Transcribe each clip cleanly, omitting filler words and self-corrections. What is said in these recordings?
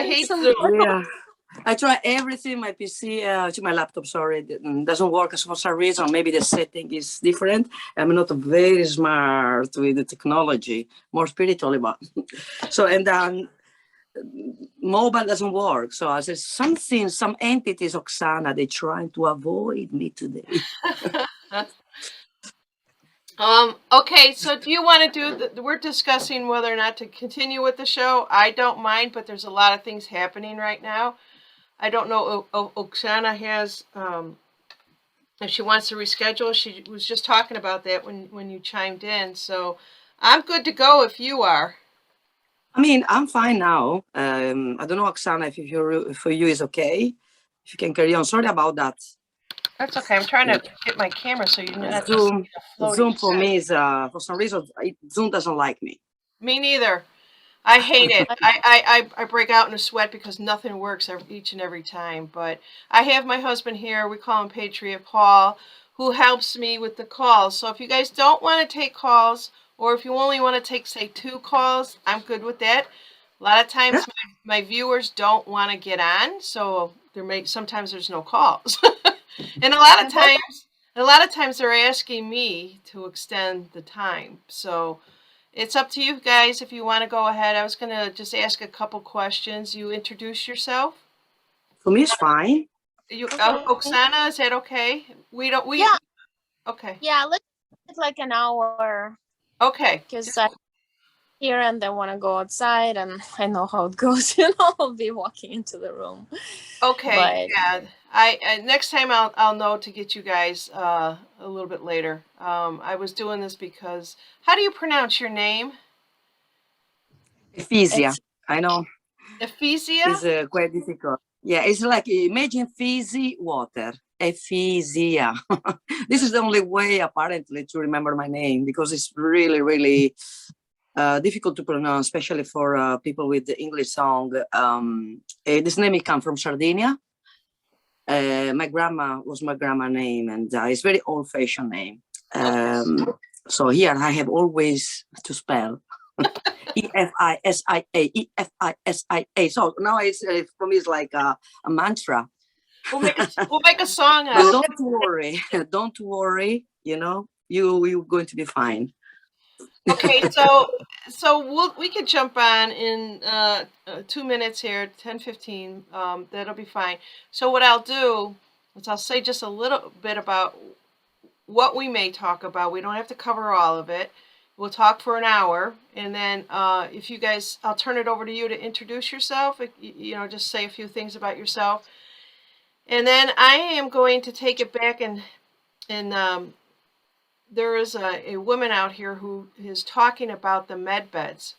I hate Zoom. Yeah. I try everything. My PC, my laptop, sorry, doesn't work for some reason. Maybe the setting is different. I'm not very smart with the technology, more spiritually, but so and then mobile doesn't work. So I said something, some entities, Oksana, they're trying to avoid me today. Okay, so do you want to do, we're discussing whether or not to continue with the show. I don't mind, but there's a lot of things happening right now. I don't know Oksana has, if she wants to reschedule. She was just talking about that when you chimed in. So I'm good to go if you are. I mean, I'm fine now. I don't know, Oksana, if for you is okay. If you can carry on. Sorry about that. That's okay. I'm trying to get my camera so you're not Zoom for me is for some reason Zoom doesn't like me. Me neither. I hate it. I break out in a sweat because nothing works each and every time. But I have my husband here. We call him Patriot Paul, who helps me with the calls. So if you guys don't want to take calls, or if you only want to take, say, 2 calls, I'm good with that. A lot of times my viewers don't want to get on, so sometimes there's no calls. And a lot of times they're asking me to extend the time. So it's up to you guys if you want to go ahead. I was going to just ask a couple questions. You introduce yourself. For me, it's fine. Oksana, is that okay? Yeah. Okay. Yeah, let's it's like an hour. Okay. Because I'm here and I want to go outside, and I know how it goes. I'll be walking into the room. Okay. But, yeah. Next time I'll know to get you guys a little bit later. I was doing this because how do you pronounce your name? Ephesia. I know. Ephesia? It's quite difficult. Yeah, it's like imagine fizzy water. Ephesia. This is the only way apparently to remember my name because it's really, really difficult to pronounce, especially for people with the English song. This name comes from Sardinia. My grandma was my grandma name, and it's very old-fashioned name. So here I have always to spell Efisia, Efisia. So now it's for me it's like a mantra. We'll make a song out. But don't worry, don't worry. You know, you're going to be fine. Okay, so we could jump on in 2 minutes here, 10:15. That'll be fine. So what I'll do is I'll say just a little bit about what we may talk about. We don't have to cover all of it. We'll talk for an hour, and then if you guys, I'll turn it over to you to introduce yourself. You know, just say a few things about yourself, and then I am going to take it back and there is a woman out here who is talking about the med beds.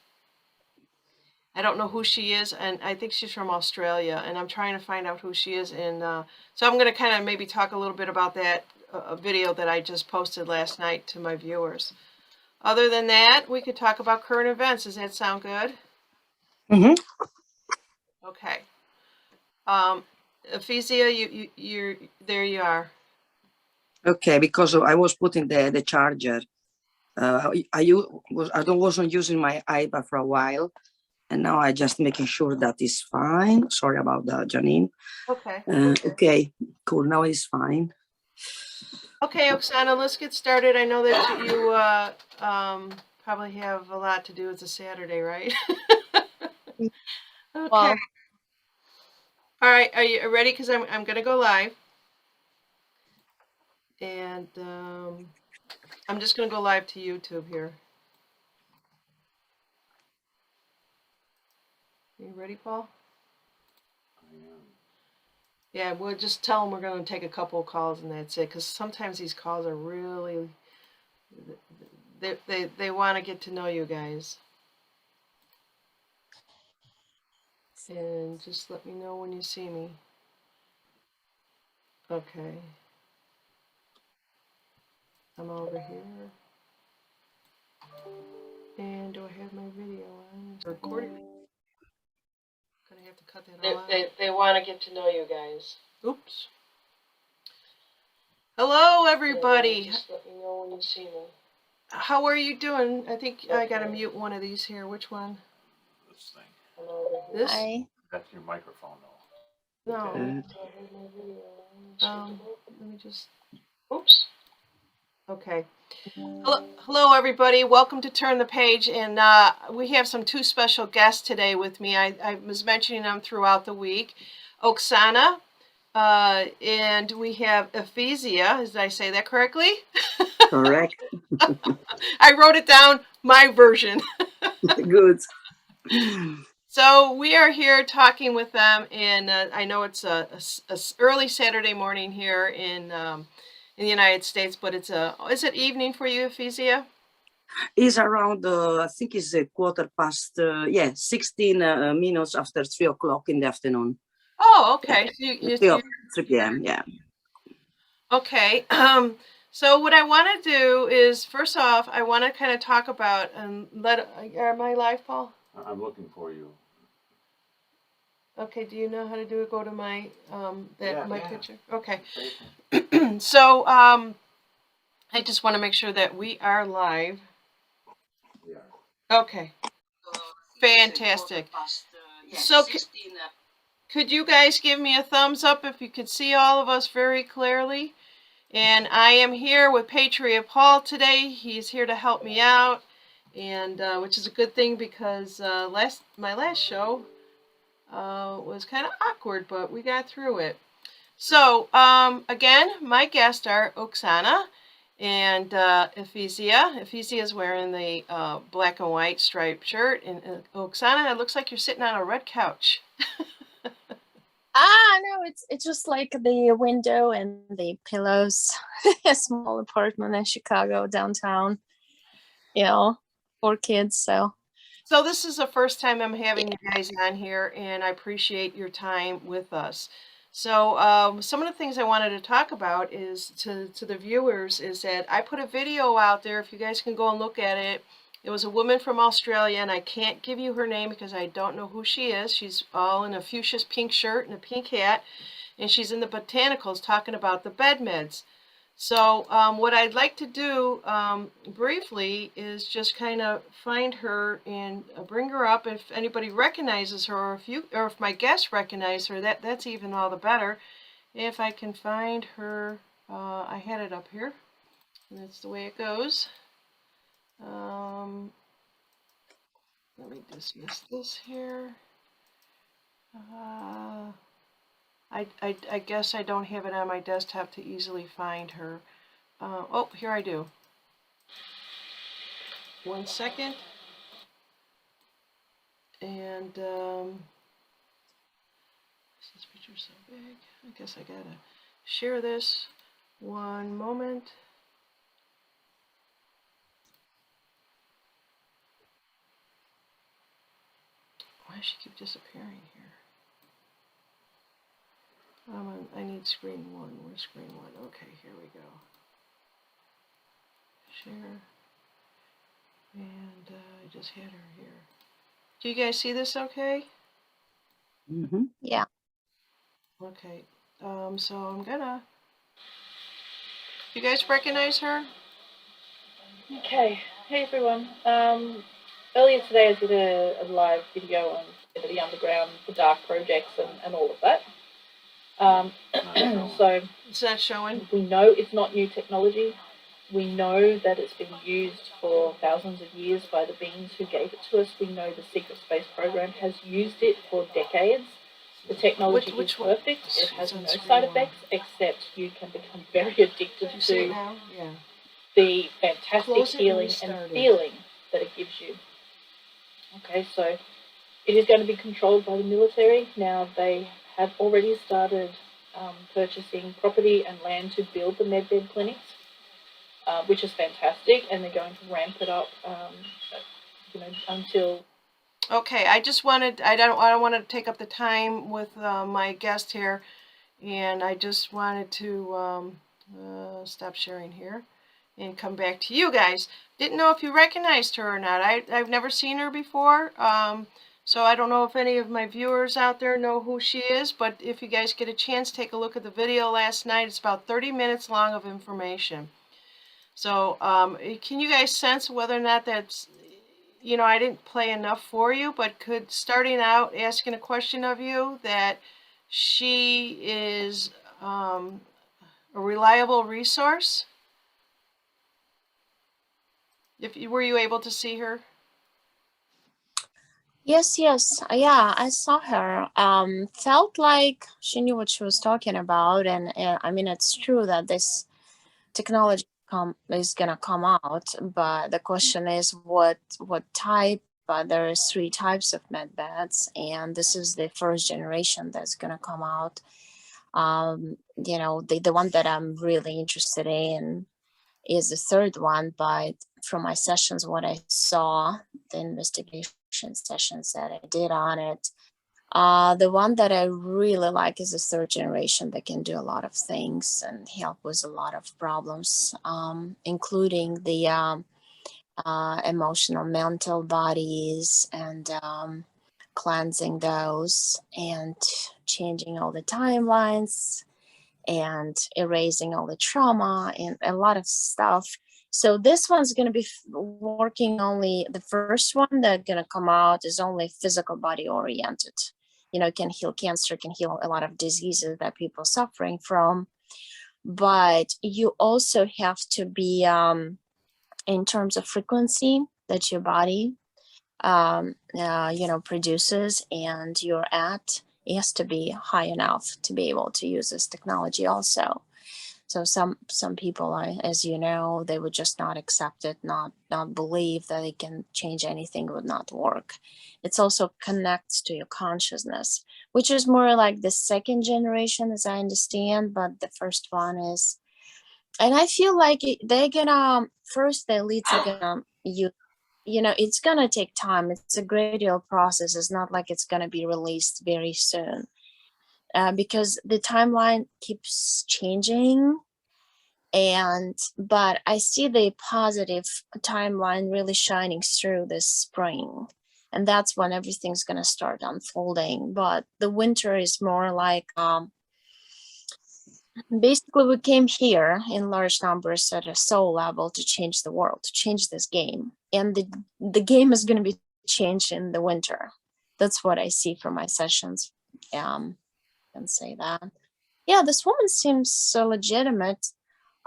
I don't know who she is, and I think she's from Australia, and I'm trying to find out who she is. And so I'm going to kind of maybe talk a little bit about that video that I just posted last night to my viewers. Other than that, we could talk about current events. Does that sound good? Mm-hmm. Okay. Ephesia, you're there. You are. Okay, because I was putting the charger. I wasn't using my iPad for a while, and now I just making sure that it's fine. Sorry about that, Janine. Okay. Okay, cool. Now it's fine. Okay, Oksana, let's get started. I know that you probably have a lot to do. It's a Saturday, right? Okay. Well, all right, are you ready? Because I'm going to go live. And I'm just going to go live to YouTube here. Are you ready, Paul? I am. Yeah, we'll just tell them we're going to take a couple of calls and that's it. Because sometimes these calls are really, they want to get to know you guys. And just let me know when you see me. Okay. I'm over here. And do I have my video on? It's recording. I'm gonna have to cut that all out. They want to get to know you guys. Oops. Hello, everybody. Just let me know when you see me. How are you doing? I think I gotta mute one of these here. Which one? This thing. Hi. That's your microphone, though. No. Uh, Let me just. Oops. Okay. Hello, everybody. Welcome to Turn the Page, and we have two special guests today with me. I was mentioning them throughout the week. Oksana, and we have Ephisia. Did I say that correctly? correct. I wrote it down, my version. Good. So we are here talking with them, and I know it's a early Saturday morning here in the United States, but is it evening for you, Ephisia? It's around, I think it's a 16 minutes after 3 o'clock in the afternoon. Oh, okay. Yeah. So 3 p.m., yeah. Okay. So what I want to do is, first off, I want to kind of talk about and am I live, Paul? I'm looking for you. Okay. Do you know how to do it? Go to my picture. Okay. Great. So I just want to make sure that we are live. We are. Okay. Fantastic. So could you guys give me a thumbs up if you could see all of us very clearly? And I am here with Patriot Paul today. He's here to help me out, and which is a good thing because my last show was kind of awkward, but we got through it. So again, my guests are Oksana and Ephisia. Ephisia is wearing the black and white striped shirt, and Oksana, it looks like you're sitting on a red couch. No, it's just like the window and the pillows. A small apartment in Chicago downtown, for kids. So this is the first time I'm having you guys on here, and I appreciate your time with us. So some of the things I wanted to talk about is to the viewers is that I put a video out there. If you guys can go and look at it. It was a woman from Australia, and I can't give you her name because I don't know who she is. She's all in a fuchsia pink shirt and a pink hat, and she's in the botanicals talking about the bed meds. So what I'd like to do briefly is just kind of find her and bring her up. If anybody recognizes her, or if my guests recognize her, that's even all the better. If I can find her, I had it up here, and that's the way it goes. Let me dismiss this here. I guess I don't have it on my desktop to easily find her. Oh, here I do. 1 second. And this picture's so big. I guess I gotta share this. 1 moment. Why does she keep disappearing here? I need screen 1. Where's screen 1? Okay, here we go. Share. And I just had her here. Do you guys see this okay? Mm-hmm. yeah. Okay. So I'm gonna... You guys recognize her? Okay, hey everyone. Earlier today I did a live video on the underground, the dark projects and all of that. So Is that showing? we know it's not new technology. We know that it's been used for thousands of years by the beings who gave it to us. We know the secret space program has used it for decades. The technology is perfect. It has no side effects except you can become very addicted to Yeah. the fantastic healing and started. feeling that it gives you. Okay, so it is going to be controlled by the military. Now they have already started purchasing property and land to build the medbed clinics, which is fantastic, and they're going to ramp it up, until. Okay, I don't want to take up the time with my guest here, and I just wanted to stop sharing here and come back to you guys. Didn't know if you recognized her or not. I've never seen her before, so I don't know if any of my viewers out there know who she is, but if you guys get a chance, take a look at the video last night. It's about 30 minutes long of information. So can you guys sense whether or not that's you know, I didn't play enough for you, but could starting out asking a question of you that she is a reliable resource. If you, were you able to see her? Yes, yes. Yeah, I saw her. Felt like she knew what she was talking about, and I mean, it's true that this technology is gonna come out, but the question is what type. There is 3 types of med beds, and this is the first generation that's gonna come out. You know, the one that I'm really interested in is the third one, but from my sessions, what I saw, the investigation sessions that I did on it, the one that I really like is the third generation that can do a lot of things and help with a lot of problems, including the emotional, mental bodies, and cleansing those and changing all the timelines and erasing all the trauma and a lot of stuff. So this one's going to be working only, the first one that's going to come out is only physical body oriented. You know, it can heal cancer, can heal a lot of diseases that people are suffering from. But you also have to be, in terms of frequency that your body, you know, produces and you're at, it has to be high enough to be able to use this technology also. So some people, as you know, they would just not accept it, not believe that it can change anything, would not work. It's also connects to your consciousness, which is more like the second generation, as I understand, but the first one is, and I feel like they're gonna, first the elites are gonna use, you know, it's gonna take time. It's a gradual process. It's not like it's gonna be released very soon, because the timeline keeps changing. And but I see the positive timeline really shining through this spring, and that's when everything's gonna start unfolding. But the winter is more like, basically we came here in large numbers at a soul level to change the world, to change this game, and the game is going to be changed in the winter. That's what I see from my sessions. Can say that. Yeah, this woman seems so legitimate,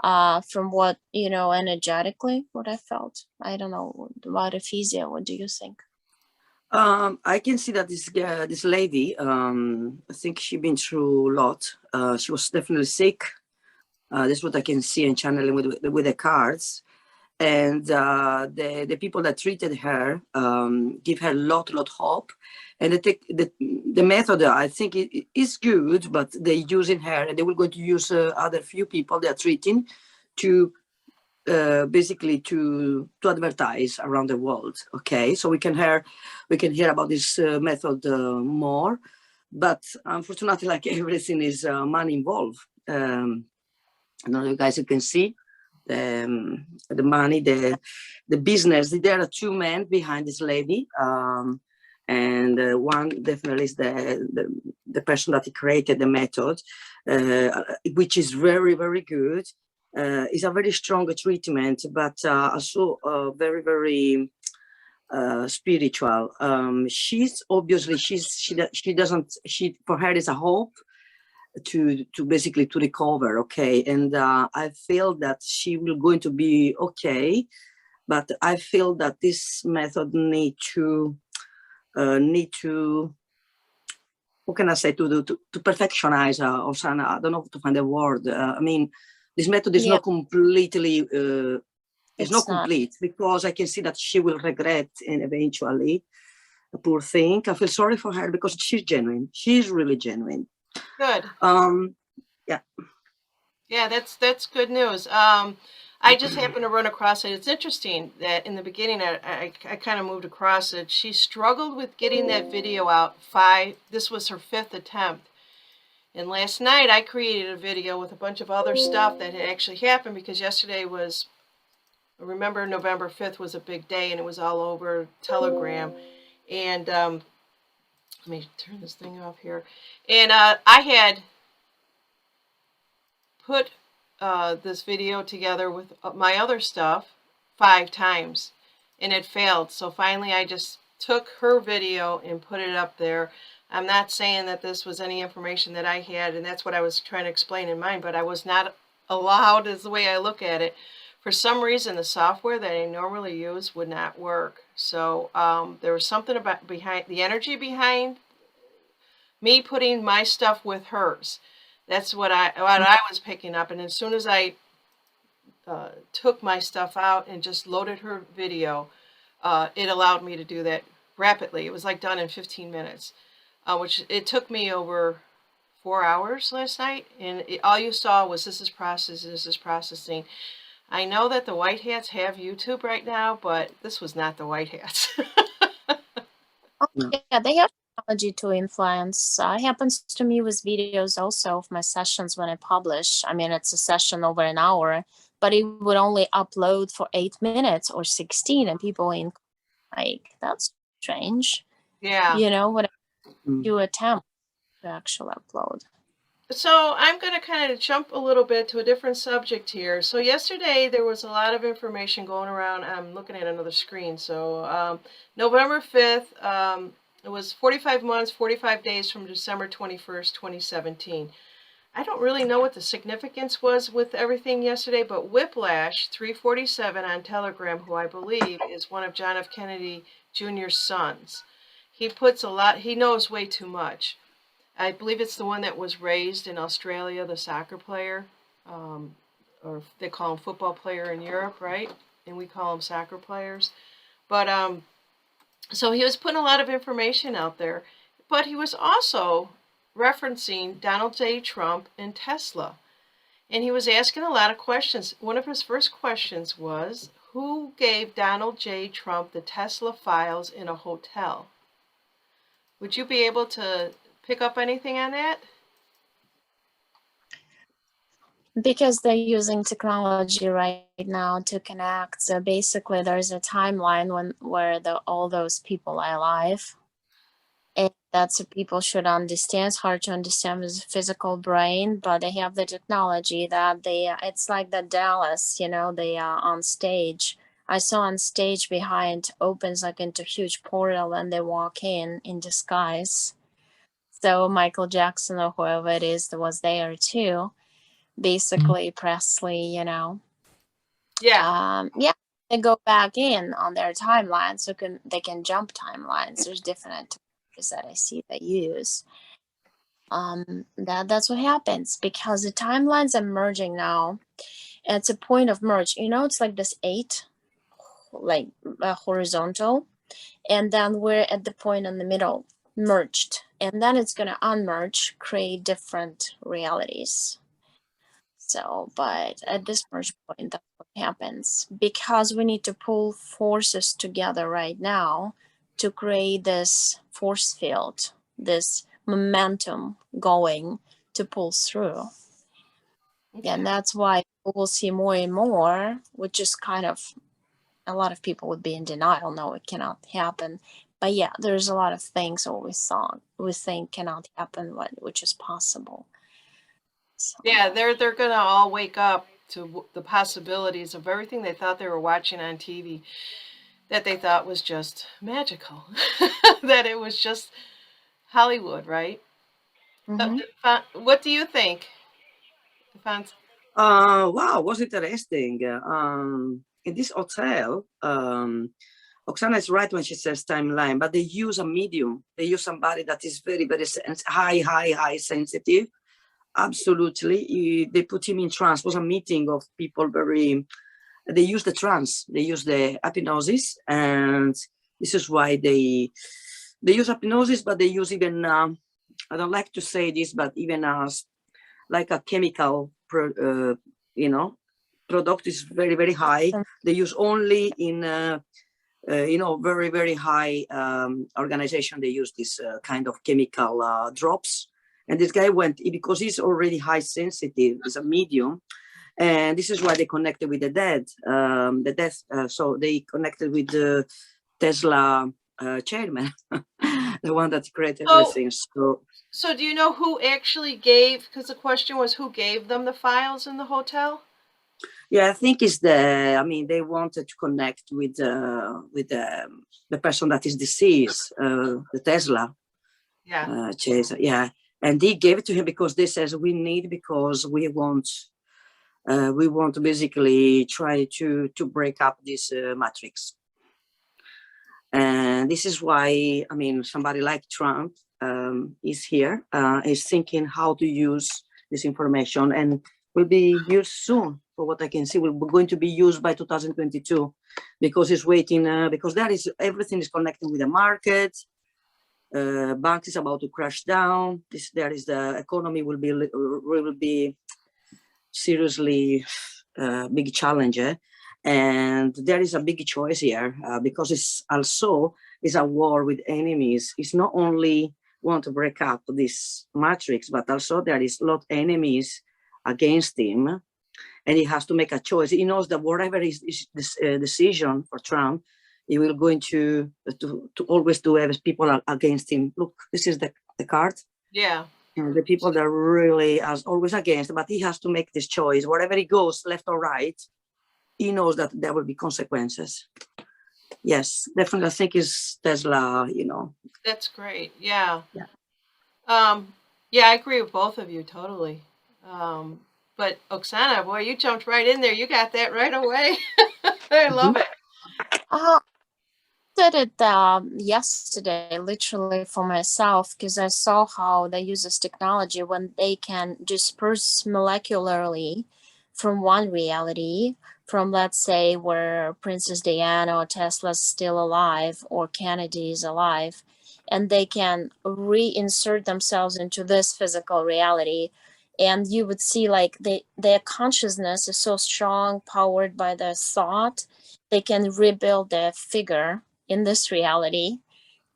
from what, you know, energetically what I felt. I don't know about Ephesians. What do you think? I can see that this lady, I think she's been through a lot. She was definitely sick. That's what I can see in channeling with the cards. And the people that treated her give her a lot hope. And the method, I think, it is good, but they're using her, and they will going to use other few people they're treating to basically to advertise around the world. Okay, so we can hear about this method more, but unfortunately, like everything is money involved. Now you guys, you can see the money, the business. There are 2 men behind this lady, and one definitely is the person that created the method, which is very good. It's a very strong treatment, but also very spiritual. She's obviously she doesn't, for her is a hope to basically to recover. Okay, and I feel that she will going to be okay, but I feel that this method need to what can I say, to perfectionize, Oksana. I don't know how to find a word. I mean, this method is Yeah, not completely it's not it's not. complete, because I can see that she will regret, and eventually, poor thing. I feel sorry for her because she's genuine. She's really genuine. Good. Yeah. Yeah, that's good news. I just happened to run across it. It's interesting that in the beginning, I kind of moved across it. She struggled with getting that video out. This was her 5th attempt. And last night I created a video with a bunch of other stuff that had actually happened, because yesterday was, remember, November 5th was a big day, and it was all over Telegram. And let me turn this thing off here. And I had put this video together with my other stuff 5 times. and it failed. So finally I just took her video and put it up there. I'm not saying that this was any information that I had, and that's what I was trying to explain in mine, but I was not allowed, is the way I look at it. For some reason, the software that I normally use would not work. So there was something about behind the energy behind me putting my stuff with hers. That's what I was picking up. And as soon as I took my stuff out and just loaded her video, it allowed me to do that rapidly. It was like done in 15 minutes, which it took me over 4 hours last night. And all you saw was this is processing, this is processing. I know that the White Hats have YouTube right now, but this was not the White Hats. Yeah, they have technology to influence. Happens to me with videos also of my sessions when I publish. I mean, it's a session over an hour, but it would only upload for 8 minutes or 16, and people in like, that's strange. Yeah. You know, when you attempt to actually upload. So I'm going to kind of jump a little bit to a different subject here. So yesterday there was a lot of information going around. I'm looking at another screen. So November 5th, it was 45 months, 45 days from December 21st, 2017. I don't really know what the significance was with everything yesterday, but Whiplash 347 on Telegram, who I believe is one of John F. Kennedy Jr.'s sons, he puts a lot, he knows way too much. I believe it's the one that was raised in Australia, the soccer player, or they call him football player in Europe, right? And we call them soccer players. But so he was putting a lot of information out there, but he was also referencing Donald J. Trump and Tesla. And he was asking a lot of questions. One of his first questions was, who gave Donald J. Trump the Tesla files in a hotel? Would you be able to pick up anything on that? Because they're using technology right now to connect. So basically, there's a timeline where all those people are alive, and that's what people should understand. It's hard to understand with the physical brain, but they have the technology that it's like the Dallas, they are on stage. I saw on stage behind opens like into a huge portal, and they walk in disguise. So Michael Jackson or whoever it is that was there too. Basically, Presley, Yeah. They go back in on their timeline, so they can jump timelines. There's different technologies that I see they use. That's what happens because the timelines are merging now. And it's a point of merge. It's like this 8, like horizontal, and then we're at the point in the middle, merged, and then it's going to unmerge, create different realities. So, but at this merge point, that's what happens because we need to pull forces together right now to create this force field, this momentum going to pull through. Okay. And that's why we'll see more and more, which is kind of, a lot of people would be in denial. No, it cannot happen. But yeah, there's a lot of things we think cannot happen, which is possible. So. Yeah, they're gonna all wake up to the possibilities of everything they thought they were watching on TV, that they thought was just magical, that it was just Hollywood, right? Mm-hmm. What do you think? Wow, was interesting. In this hotel, Oksana is right when she says timeline, but they use a medium. They use somebody that is very, very high sensitive. Absolutely. They put him in trance. It was a meeting of people they use the trance. They use the hypnosis. And this is why they use hypnosis, but they use even, I don't like to say this, but even like a chemical, product is very, very high. They use only in, very, very high organization. They use this kind of chemical drops. And this guy went, because he's already high sensitive, is a medium. And this is why they connected with the dead. So they connected with the Tesla chairman, the one that created everything. So do you know who actually gave, because the question was who gave them the files in the hotel? Yeah, I think it's they wanted to connect with the person that is deceased, the Tesla Yeah. chaser. Yeah, and he gave it to him because they says we need because we want to basically try to break up this matrix. And this is why, somebody like Trump is here, is thinking how to use this information, and will be used soon. For what I can see, will be going to be used by 2022, because it's waiting. Because that is everything is connecting with the market. Banks is about to crash down. There is the economy will be seriously big challenge. And there is a big choice here, because it's also is a war with enemies. It's not only want to break up this matrix, but also there is a lot of enemies against him, and he has to make a choice. He knows that whatever is this decision for Trump, he will going to always do have people against him. Look, this is the card. Yeah. The people that are really as always against, but he has to make this choice. Wherever he goes, left or right, he knows that there will be consequences. Yes, definitely. I think it's Tesla. That's great. Yeah. Yeah. Yeah, I agree with both of you totally. But Oksana, boy, you jumped right in there. You got that right away. I love it. Uh, did it yesterday, literally for myself, because I saw how they use this technology when they can disperse molecularly from one reality, from let's say where Princess Diana or Tesla's still alive or Kennedy is alive, and they can reinsert themselves into this physical reality. And you would see like their consciousness is so strong, powered by their thought, they can rebuild their figure in this reality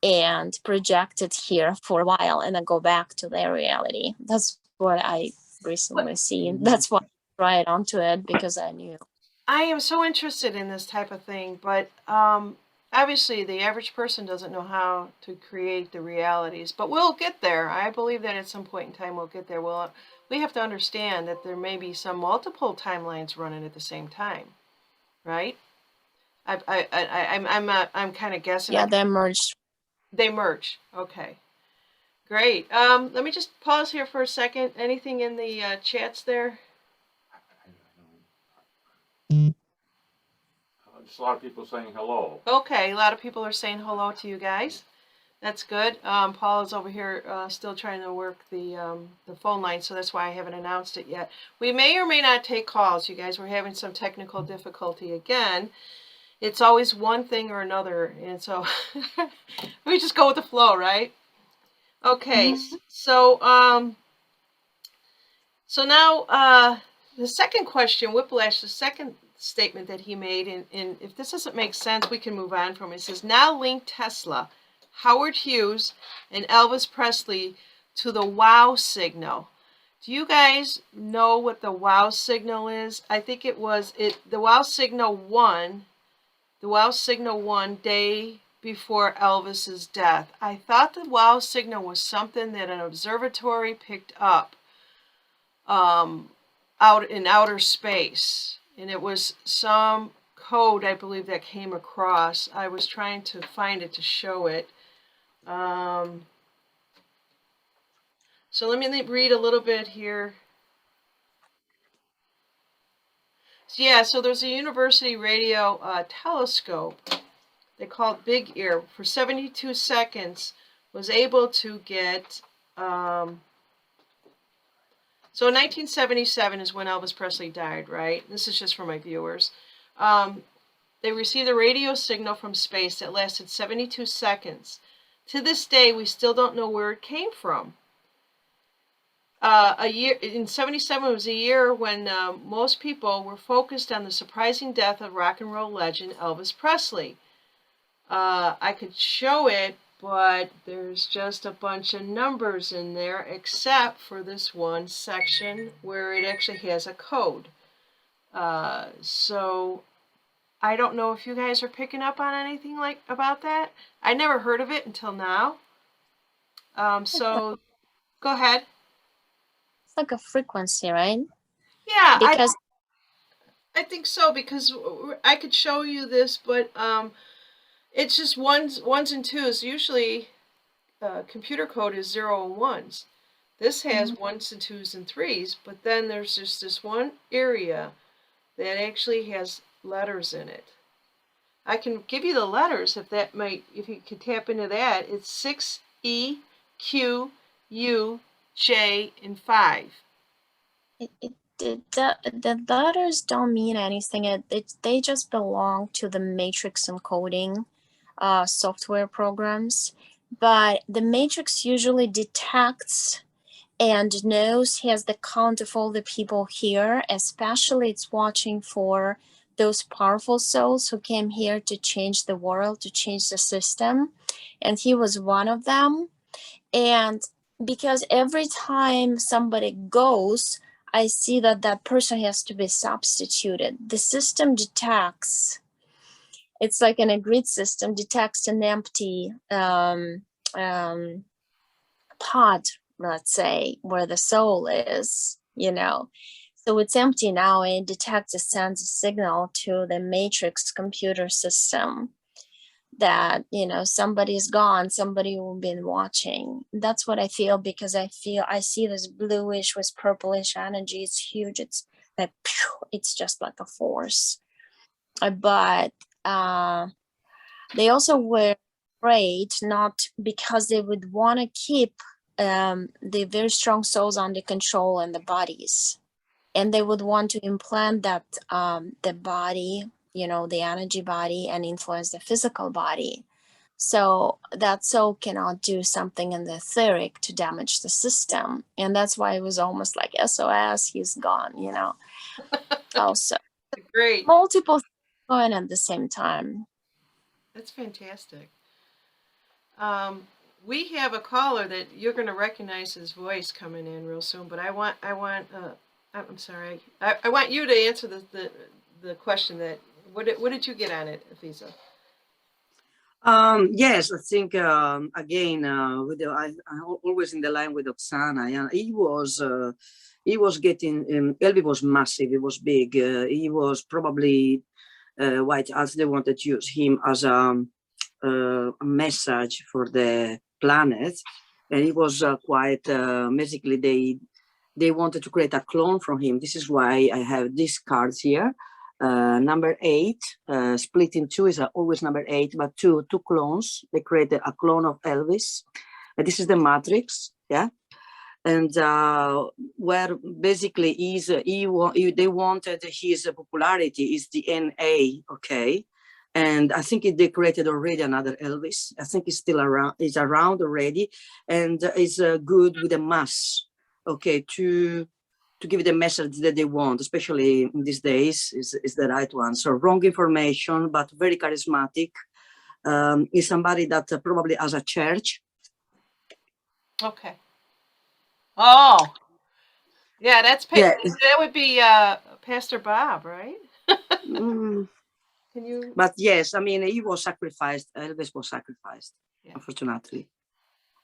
and project it here for a while and then go back to their reality. That's what I recently seen. That's why I tried onto it, because I knew. I am so interested in this type of thing, but obviously the average person doesn't know how to create the realities, but we'll get there. I believe that at some point in time we'll get there. Well, we have to understand that there may be some multiple timelines running at the same time, right? I'm kind of guessing. Yeah, they merged. They merge. Okay. Great. Let me just pause here for a second. Anything in the chats there? Just a lot of people saying hello. Okay, a lot of people are saying hello to you guys. That's good. Paul is over here still trying to work the phone line, so that's why I haven't announced it yet. We may or may not take calls, you guys. We're having some technical difficulty again. It's always one thing or another, and so we just go with the flow, right? Okay, so now the second question, Whiplash, the second statement that he made, and if this doesn't make sense, we can move on from it. It says, now link Tesla, Howard Hughes, and Elvis Presley to the wow signal. Do you guys know what the wow signal is? I think the wow signal won day before Elvis's death. I thought the wow signal was something that an observatory picked up out in outer space, and it was some code, I believe, that came across. I was trying to find it to show it. So let me read a little bit here. So yeah, so there's a university radio telescope they call it Big Ear, for 72 seconds was able to get so in 1977 is when Elvis Presley died, right? This is just for my viewers. They received a radio signal from space that lasted 72 seconds. To this day, we still don't know where it came from. A year in 77 was a year when most people were focused on the surprising death of rock and roll legend Elvis Presley. I could show it, but there's just a bunch of numbers in there, except for this one section where it actually has a code. So I don't know if you guys are picking up on anything about that. I never heard of it until now. So go ahead. It's like a frequency, right? Yeah, Because I think so, because I could show you this, but it's just ones and twos. Usually, computer code is 0 and 1s. This has Mhm. 1s and 2s and 3s, but then there's just this one area that actually has letters in it. I can give you the letters if you could tap into that. It's 6, E, Q, U, J, and 5. The letters don't mean anything. They just belong to the matrix encoding software programs. But the matrix usually detects and knows, has the count of all the people here, especially it's watching for those powerful souls who came here to change the world, to change the system. And he was one of them. And because every time somebody goes, I see that that person has to be substituted. The system detects, it's like an grid system, detects an empty um, pod, let's say, where the soul is, you know. So it's empty now, and it detects, it sends a signal to the matrix computer system that, you know, somebody's gone, somebody will be watching. That's what I feel, because I see this bluish with purplish energy. It's huge. It's like, it's just like a force. But they also were afraid, not because they would want to keep the very strong souls under control in the bodies, and they would want to implant that the body, you know, the energy body, and influence the physical body, so that soul cannot do something in the etheric to damage the system. And that's why it was almost like SOS, he's gone, you know. Also Great. multiple things going at the same time. That's fantastic. We have a caller that you're going to recognize his voice coming in real soon, but I'm sorry. I want you to answer the question that, what did you get on it, Afisa? Yes, I think again I always in the line with Oksana. Yeah, he was getting Elvi was massive. He was big. He was probably white as they wanted to use him as a message for the planet, and it was quite basically they wanted to create a clone from him. This is why I have these cards here. Number 8, split in two is always number 8, but two clones. They created a clone of Elvis. And this is the Matrix, yeah. And where basically they wanted his popularity is the NA, okay. And I think they created already another Elvis. I think it's still around. It's around already, and is good with the mass, okay, to give the message that they want, especially in these days, is the right one. So wrong information, but very charismatic. Is somebody that probably has a church. Okay. Oh, yeah, Yeah. that would be Pastor Bob, right? Mm, Can you? but yes, I mean, he was sacrificed. Elvis was sacrificed, Yeah. unfortunately.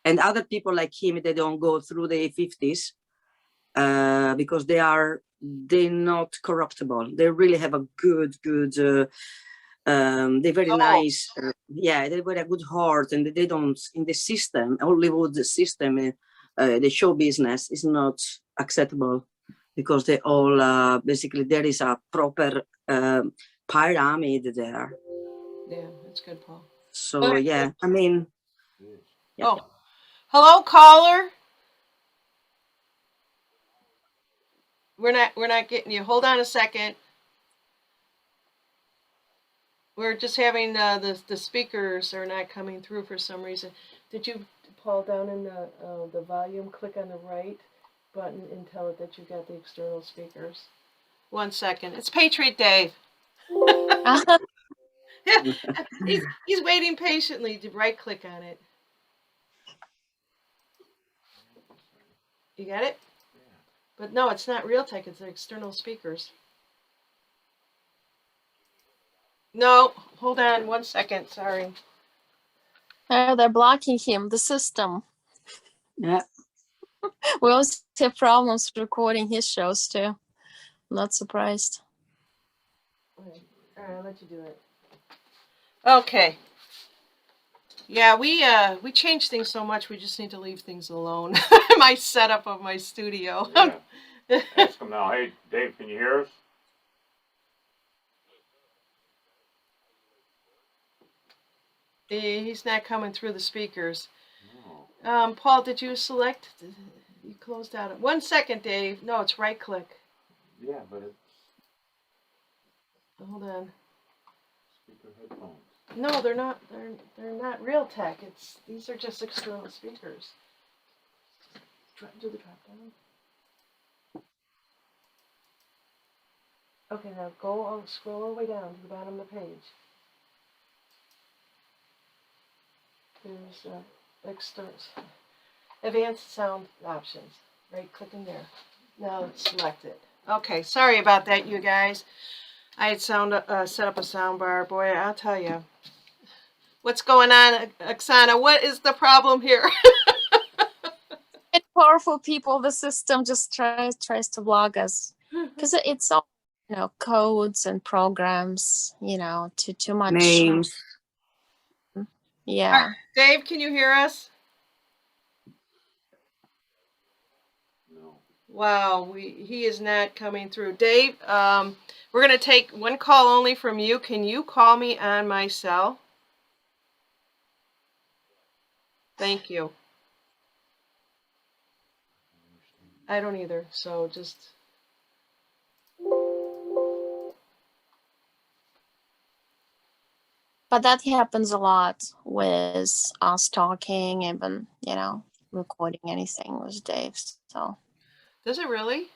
And other people like him, they don't go through the 50s because they're not corruptible. They really have a good they're very nice. Yeah, they've got a good heart, and they don't in the system, Hollywood system, the show business is not acceptable because they all basically there is a proper pyramid there. Yeah, that's good, Paul. So yeah, I mean, yeah. Oh, hello, caller. We're not getting you. Hold on a second. We're just having the speakers are not coming through for some reason. Did you, Paul, down in the volume, click on the right button and tell it that you got the external speakers? 1 second. It's Patriot Dave. he's waiting patiently to right click on it. You got it? But no, it's not Realtek. It's the external speakers. No, hold on 1 second. Sorry. They're blocking him, the system. Yeah. We also have problems recording his shows too. Not surprised. right, I'll let you do it. Okay. Yeah, we change things so much. We just need to leave things alone. My setup of my studio. Yeah. Ask him now. Hey, Dave, can you hear us? He's not coming through the speakers. No. Paul, did you select? You closed out. 1 second, Dave. No, it's right click. Yeah, but it's Hold on. speaker headphones. No, they're not. They're not Realtek. These are just external speakers. Do the drop down. Okay, now scroll all the way down to the bottom of the page. There's external, advanced sound options. Right click in there. Now select it. Okay, sorry about that, you guys. I had set up a sound bar. Boy, I'll tell you. What's going on, Oksana? What is the problem here? It's powerful people. The system just tries to block us because it's all codes and programs. Too much. Names. Yeah. Dave, can you hear us? No. Wow, he is not coming through. Dave, we're gonna take one call only from you. Can you call me on my cell? Thank you. I don't either, so just. But that happens a lot with us talking, even, recording anything with Dave. So, Does it really?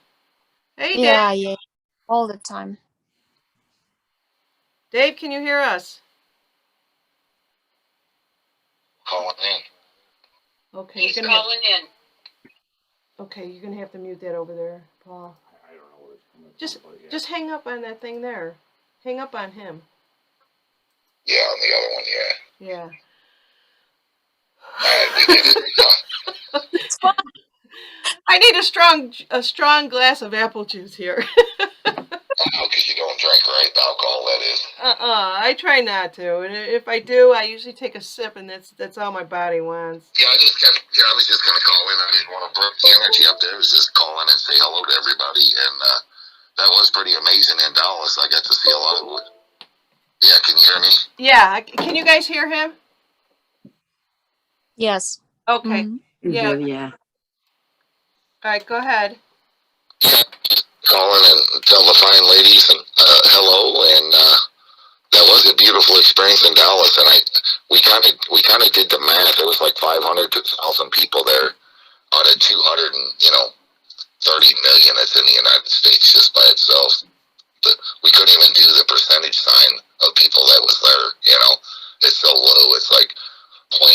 Hey, yeah, Dave. yeah, all the time. Dave, can you hear us? Calling in. Okay, He's calling in. Okay, you're gonna have to mute that over there, Paul. I don't know where it's coming Just, from. But yeah. just hang up on that thing there. Hang up on him. Yeah, on the other one, yeah. Yeah. We did it. It's fun. I need a strong glass of apple juice here. Because you don't drink, right? The alcohol, that is. I try not to, and if I do, I usually take a sip, and that's all my body wants. Yeah, I was just gonna call in. I didn't want to break the energy up there. I was just calling and say hello to everybody, and that was pretty amazing in Dallas. I got to see a lot of it. Yeah, can you hear me? Yeah, can you guys hear him? Yes. Okay. Mhm. Yeah. Yeah. All right, go ahead. Yeah, calling and tell the fine ladies and hello, and that was a beautiful experience in Dallas. And we kind of did the math. It was like 500 to 1,000 people there out of 200 and 30 million that's in the United States just by itself. But we couldn't even do the percentage sign of people that was there. It's so low. It's like 0.0000000.1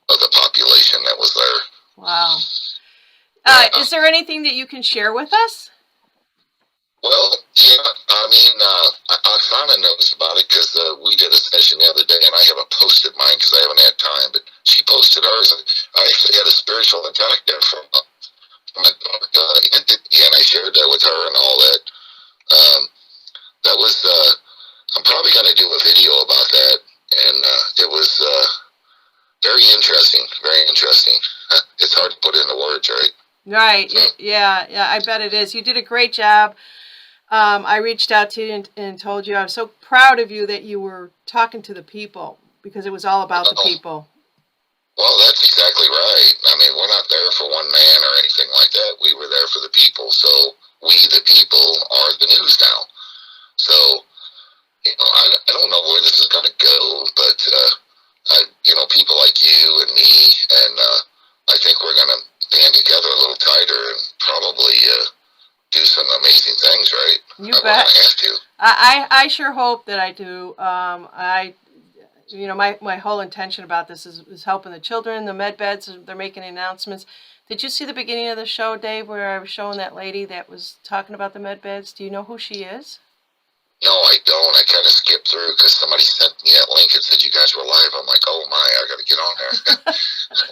of the population that was there. Wow. Is there anything that you can share with us? Well, yeah, I mean, Oksana knows about it because we did a session the other day, and I haven't posted mine because I haven't had time, but she posted hers. I actually had a spiritual attack there from a dark entity, and I shared that with her and all that. That was, I'm probably going to do a video about that, and it was very interesting, very interesting. It's hard to put into words, right? Right. Yeah. I bet it is. You did a great job. I reached out to you and told you I was so proud of you that you were talking to the people because it was all about the people. Well, that's exactly right. I mean, we're not there for one man or anything like that. We were there for the people. So we, the people, are the news now. So, I don't know where this is going to go, but, people like you and me, and I think we're going to band together a little tighter and probably do some amazing things, right? You We're bet. gonna have to. I sure hope that I do. My whole intention about this is helping the children, the med beds. They're making announcements. Did you see the beginning of the show, Dave, where I was showing that lady that was talking about the med beds? Do you know who she is? No, I don't. I kind of skipped through because somebody sent me that link and said you guys were live. I'm like, oh my, I got to get on there.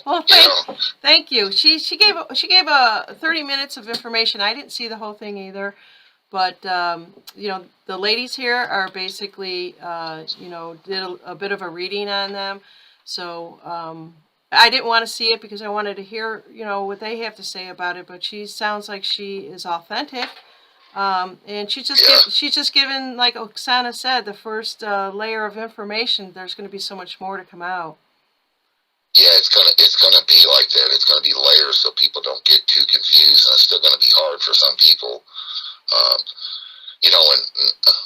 Well, You know? thank you. She gave 30 minutes of information. I didn't see the whole thing either, but you know, the ladies here are basically you know, did a bit of a reading on them. So I didn't want to see it because I wanted to hear, you know, what they have to say about it. But she sounds like she is authentic. And she's just given, like Oksana said, the first layer of information. There's going to be so much more to come out. Yeah, it's gonna be like that. It's gonna be layers so people don't get too confused, and it's still gonna be hard for some people. Um, you know,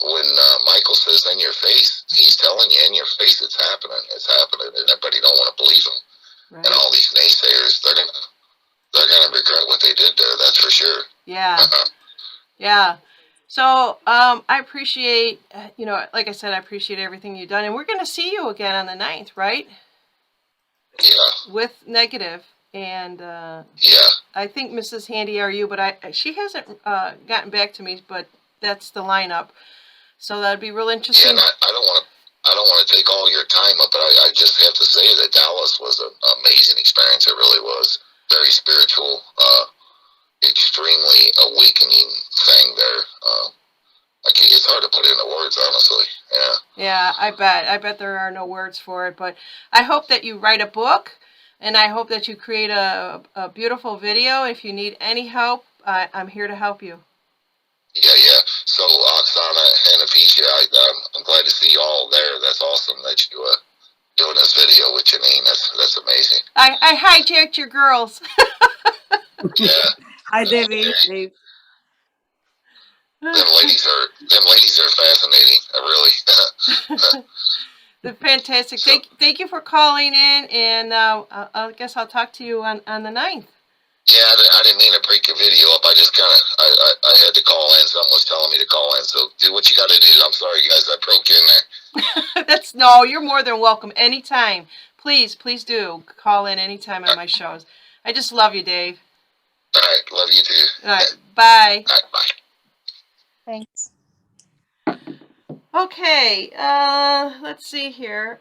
when Michael says in your face, he's telling you in your face it's happening, and everybody don't want to believe him. Right. And all these naysayers, they're gonna regret what they did there. That's for sure. Yeah. Yeah. So I appreciate, you know, like I said, I appreciate everything you've done, and we're going to see you again on the 9th, right? Yeah. With Negative, and Yeah. I think Mrs. Handy are you, but she hasn't gotten back to me, but that's the lineup. So that'd be real interesting. Yeah, and I don't want to take all your time up, but I just have to say that Dallas was an amazing experience. It really was. Very spiritual, extremely awakening thing there. It's hard to put into words, honestly. Yeah. Yeah, I bet there are no words for it, but I hope that you write a book, and I hope that you create a beautiful video. If you need any help, I'm here to help you. Yeah. So, Oksana and Aphesia, I'm glad to see you all there. That's awesome that you doing this video with Janine. That's amazing. I hijacked your girls. Yeah. Hi, Debbie. Dave. Them ladies are fascinating. Really. They're fantastic. Thank you for calling in, and I guess I'll talk to you on the 9th. Yeah, I didn't mean to break your video up. I just kind of, I had to call in. Someone was telling me to call in. So do what you got to do. I'm sorry, guys. I broke in there. No, you're more than welcome. Anytime. Please do call in anytime on my shows. I just love you, Dave. All right. Love you too. All right. Bye. All right. Bye. Thanks. Okay. Let's see here.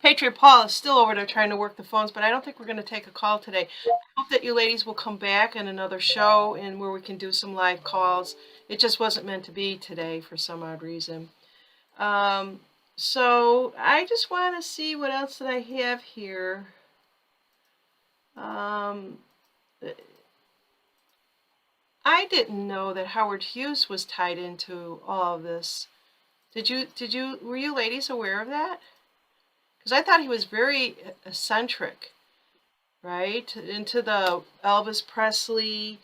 Patriot Paul is still over there trying to work the phones, but I don't think we're going to take a call today. I hope that you ladies will come back in another show and where we can do some live calls. It just wasn't meant to be today for some odd reason. So I just want to see what else that I have here. I didn't know that Howard Hughes was tied into all of this. Were you ladies aware of that? Because I thought he was very eccentric, right? Into the Elvis Presley,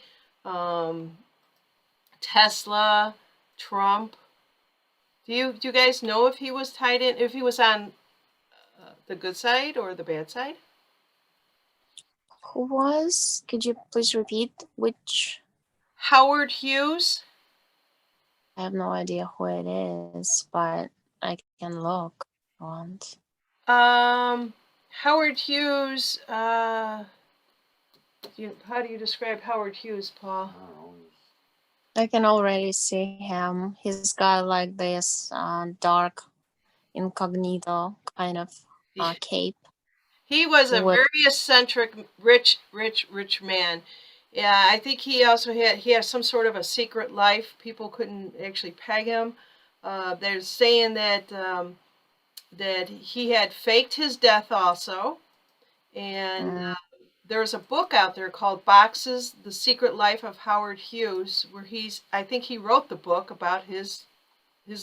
Tesla, Trump. Do you guys know if he was tied in, if he was on the good side or the bad side? Who was? Could you please repeat which? Howard Hughes. I have no idea who it is, but I can look if you want. Howard Hughes. How do you describe Howard Hughes, Paul? I can already see him. He's got like this dark incognito kind of cape. He was a very eccentric, rich man. Yeah, I think he also had some sort of a secret life. People couldn't actually peg him. They're saying that that he had faked his death also, and there's a book out there called Boxes: The Secret Life of Howard Hughes, where I think he wrote the book about his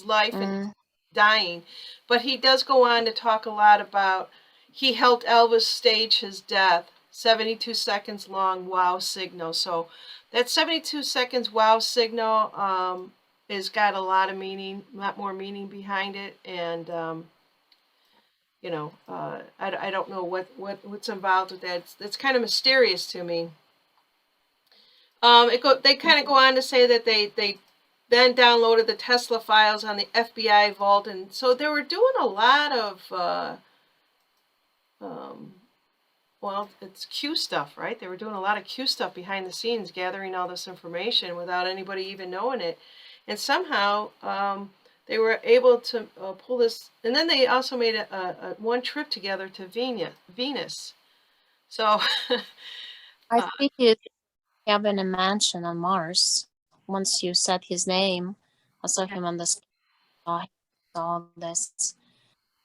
life and dying, but he does go on to talk a lot about he helped Elvis stage his death. 72 seconds long wow signal. So that 72 seconds wow signal has got a lot of meaning, a lot more meaning behind it, and you know, I don't know what's involved with that. It's kind of mysterious to me. They kind of go on to say that they then downloaded the Tesla files on the FBI vault, and so they were doing a lot of well, it's Q stuff, right? They were doing a lot of Q stuff behind the scenes, gathering all this information without anybody even knowing it. and somehow they were able to pull this. And then they also made a one trip together to Venus. So I see he's having a mansion on Mars. Once you said his name, I saw him on the screen. I saw this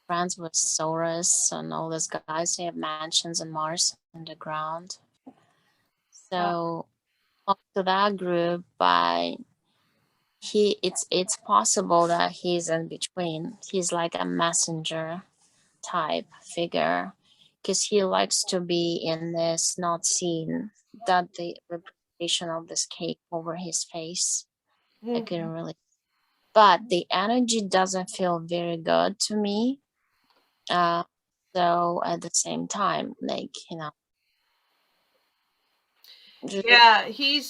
friends with Soros and all those guys. They have mansions on Mars underground. So up to that group, but it's possible that he's in between. He's like a messenger type figure because he likes to be in this not seen, that the representation of this cape over his face. I couldn't really, but the energy doesn't feel very good to me. So at the same time, like, yeah, he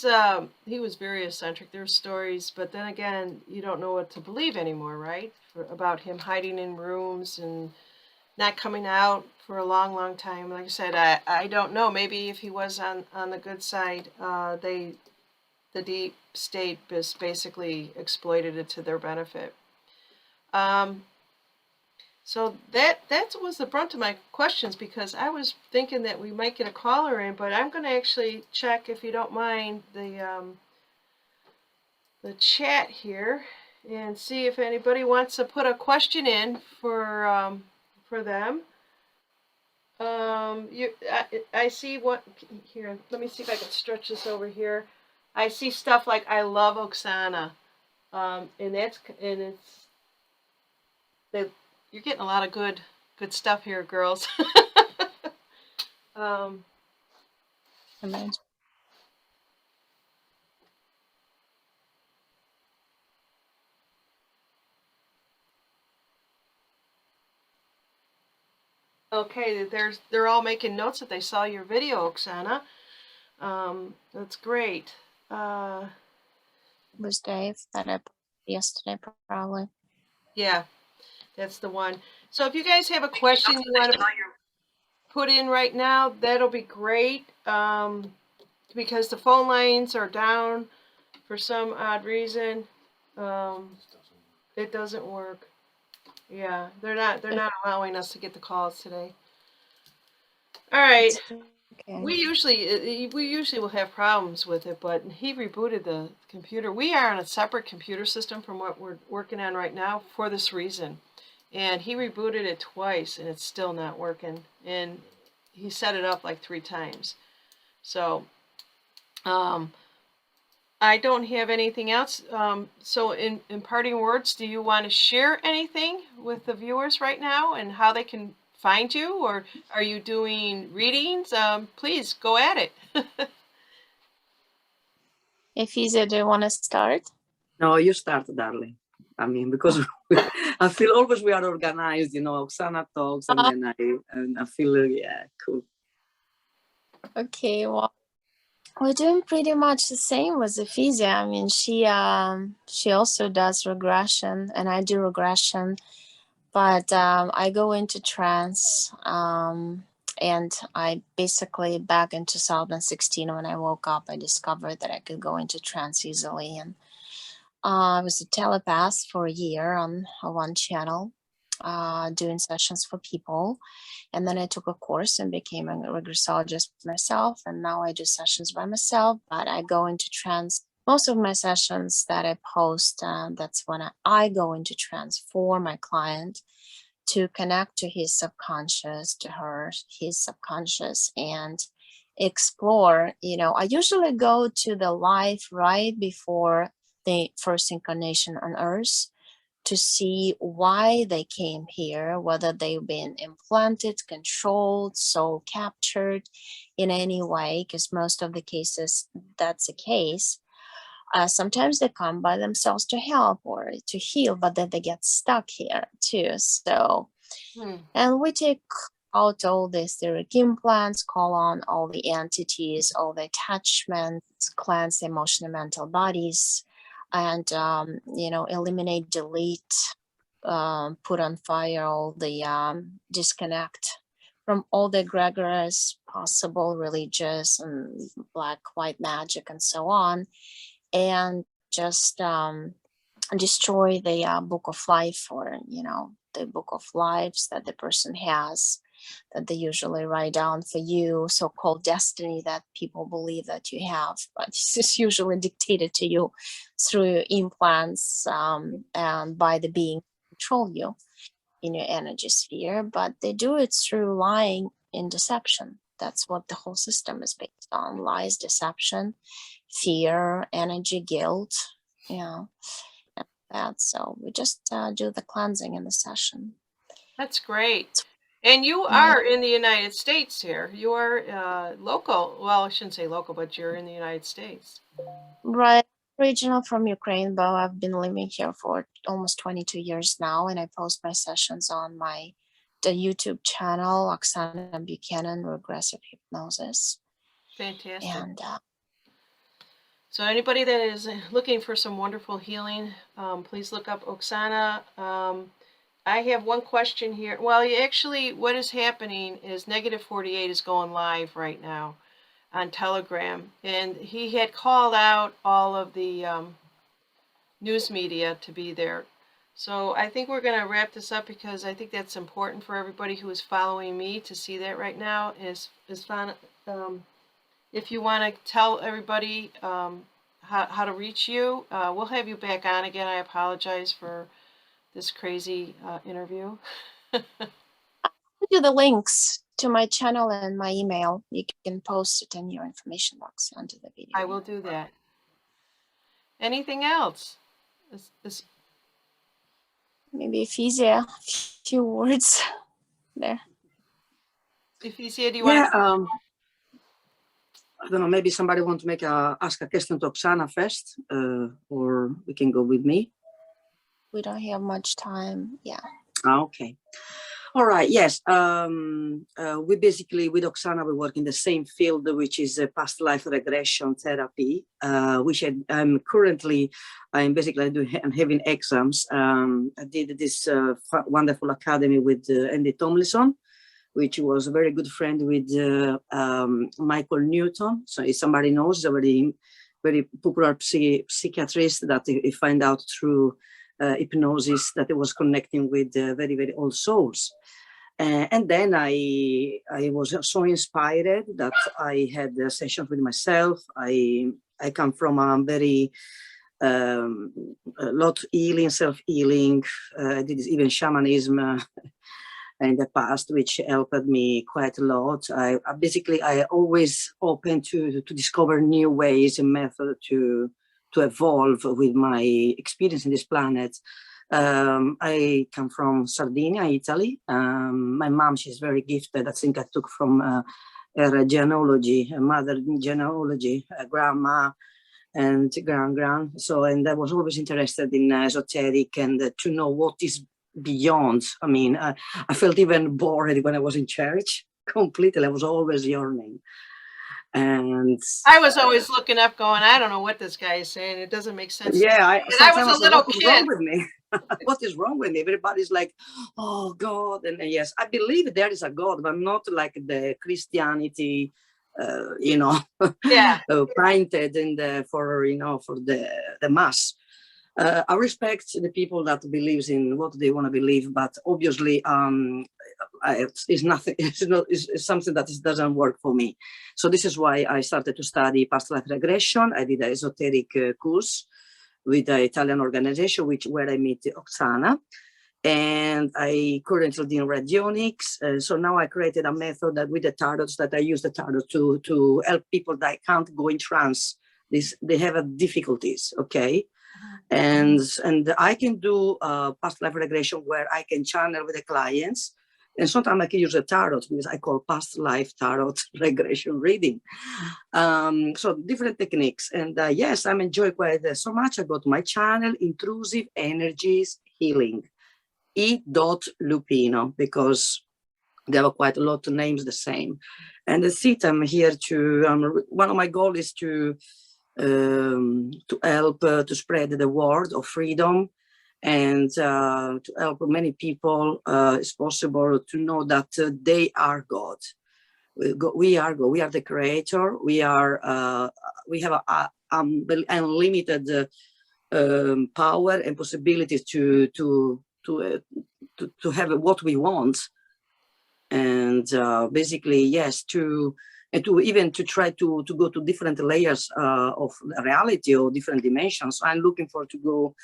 was very eccentric. There's stories, but then again, you don't know what to believe anymore, right? About him hiding in rooms and not coming out for a long, long time. Like I said, I don't know. Maybe if he was on the good side, the deep state basically exploited it to their benefit. So that was the brunt of my questions, because I was thinking that we might get a caller in, but I'm going to actually check, if you don't mind, the chat here and see if anybody wants to put a question in for them. I see what here. Let me see if I can stretch this over here. I see stuff like "I love Oksana," and it's you're getting a lot of good stuff here, girls. Okay, they're all making notes that they saw your video, Oksana. That's great. was Dave that I posted yesterday, probably. Yeah, that's the one. So if you guys have a question you want to put in right now, that'll be great. Because the phone lines are down for some odd reason. It doesn't work. Yeah, they're not allowing us to get the calls today. All right. Okay. We usually will have problems with it, but he rebooted the computer. We are on a separate computer system from what we're working on right now for this reason. And he rebooted it twice and it's still not working. And he set it up like 3 times. So I don't have anything else. So in parting words, do you want to share anything with the viewers right now and how they can find you, or are you doing readings? Please go at it. If Isa, do you want to start? No, you start, darling. I mean, because I feel always we are organized, Oksana talks and then I feel, yeah, cool. Okay, well, we're doing pretty much the same with Ephesia. I mean, she also does regression, and I do regression, but I go into trance, and I basically, back in 2016, when I woke up, I discovered that I could go into trance easily, and I was a telepath for a year on one channel, doing sessions for people. And then I took a course and became a regressologist myself. And now I do sessions by myself, but I go into trance. Most of my sessions that I post, that's when I go into trance for my client to connect to his subconscious, his subconscious, and explore. I usually go to the life right before the first incarnation on Earth to see why they came here, whether they've been implanted, controlled, soul captured in any way, because most of the cases that's the case. Sometimes they come by themselves to help or to heal, but then they get stuck here too. So, and we take out all the etheric implants, call on all the entities, all the attachments, cleanse the emotional, mental bodies, and eliminate, delete, put on fire all the disconnect from all the egregores possible, religious and black, white magic, and so on, and just destroy the book of life, or the book of lives that the person has, that they usually write down for you, so-called destiny that people believe that you have, but this is usually dictated to you through implants and by the being who control you in your energy sphere. But they do it through lying and deception. That's what the whole system is based on: lies, deception, fear, energy, guilt, and that. So we just do the cleansing in the session. That's great. And you are in the United States here. You are local. Well, I shouldn't say local, but you're in the United States. Right. Original from Ukraine, but I've been living here for almost 22 years now, and I post my sessions on the YouTube channel, Oksana Buchanan Regressive Hypnosis. Fantastic. And so anybody that is looking for some wonderful healing, please look up Oksana. I have one question here. Well, actually, what is happening is Negative 48 is going live right now on Telegram, and he had called out all of the news media to be there. So I think we're going to wrap this up, because I think that's important for everybody who is following me to see that right now. If you want to tell everybody how to reach you, we'll have you back on again. I apologize for this crazy interview. I'll do the links to my channel and my email. You can post it in your information box onto the video. I will do that. Anything else? Maybe Ephisia, a few words there. Ephisia, do you want to? I don't know, maybe somebody want to ask a question to Oksana first, or we can go with me. We don't have much time. Yeah. Okay. All right. Yes. We basically, with Oksana, we work in the same field, which is past life regression therapy, which I'm having exams. I did this wonderful academy with Andy Tomlinson, which was a very good friend with Michael Newton. So if somebody knows, he's a very, very popular psychiatrist that he find out through hypnosis that it was connecting with very, very old souls. And then I was so inspired that I had a session with myself. I come from a very a lot healing, self-healing. I did even shamanism in the past, which helped me quite a lot. I always open to discover new ways and methods to evolve with my experience in this planet. I come from Sardinia, Italy. My mom, she's very gifted. I think I took from her genealogy, her mother genealogy, her grandma and grand. So, and I was always interested in esoteric and to know what is beyond. I mean, I felt even bored when I was in church, completely. I was always yearning. And I was always looking up going, I don't know what this guy is saying. It doesn't make sense. Yeah, I was a little kid. What's wrong with me? What is wrong with me? Everybody's like, oh God. And yes, I believe there is a God, but not like the Christianity, yeah. painted in for the mass. I respect the people that believes in what they want to believe, but obviously it's nothing. It's something that doesn't work for me. So this is why I started to study past life regression. I did an esoteric course with the Italian organization, where I meet Oksana, and I currently do radionics. So now I created a method that with the tarots, that I use the tarot to help people that can't go in trance. They have difficulties. Okay. And I can do past life regression where I can channel with the clients, and sometimes I can use a tarot, because I call past life tarot regression reading. So different techniques, and yes, I'm enjoying quite so much. I go to my channel, Intrusive Energies Healing, E.Lupino, because there are quite a lot of names the same. And that's it. I'm here to. One of my goals is to help to spread the word of freedom, and to help many people, it's possible to know that they are God. We are God. We are the creator. We have unlimited power and possibilities to have what we want, and basically, yes, to even to try to go to different layers of reality or different dimensions. I'm looking forward to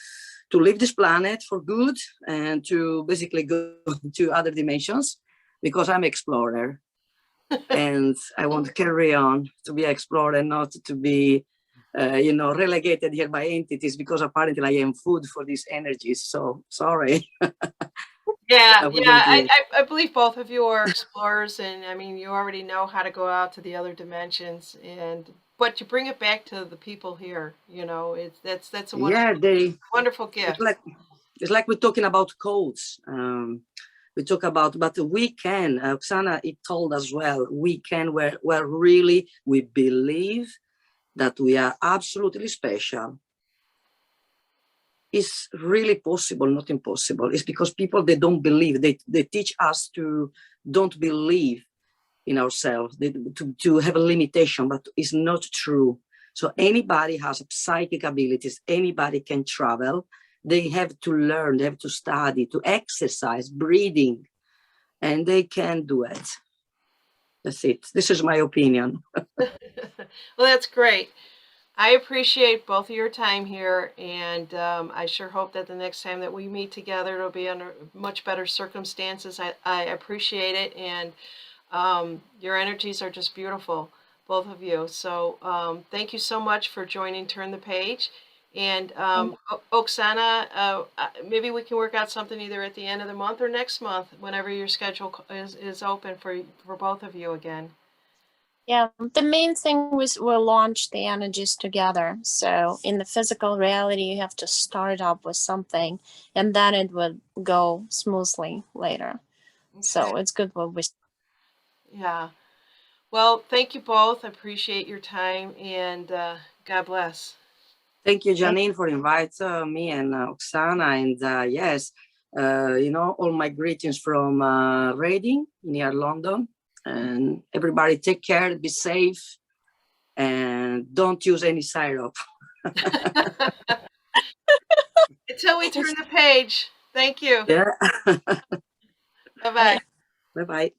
leave this planet for good and to basically go to other dimensions, because I'm an explorer and I want to carry on to be an explorer and not to be relegated here by entities, because apparently I am food for these energies. So sorry. Yeah, I I believe both of you are explorers, and I mean, you already know how to go out to the other dimensions, but you bring it back to the people here. That's a yeah, wonderful it's gift. like we're talking about codes. We talk about, but we can, Oksana, it told as well, we can, where really we believe that we are absolutely special. It's really possible, not impossible. It's because people, they don't believe. They teach us to don't believe in ourselves, to have a limitation, but it's not true. So anybody has psychic abilities, anybody can travel. They have to learn, they have to study, to exercise, breathing, and they can do it. That's it. This is my opinion. Well, that's great. I appreciate both of your time here, and I sure hope that the next time that we meet together, it'll be under much better circumstances. I appreciate it, and your energies are just beautiful, both of you. So thank you so much for joining Turn the Page. And Oksana, maybe we can work out something either at the end of the month or next month, whenever your schedule is open for both of you again. Yeah, the main thing was we'll launch the energies together. So in the physical reality, you have to start up with something, and then it would go smoothly later. Okay. So it's good what we. Yeah. Well, thank you both. I appreciate your time, and God bless. Thank you, Janine, for inviting me and Oksana. And yes, all my greetings from Reading near London. And everybody take care, be safe, and don't use any syrup. Until we turn the page. Thank you. Yeah. Bye-bye. Bye-bye.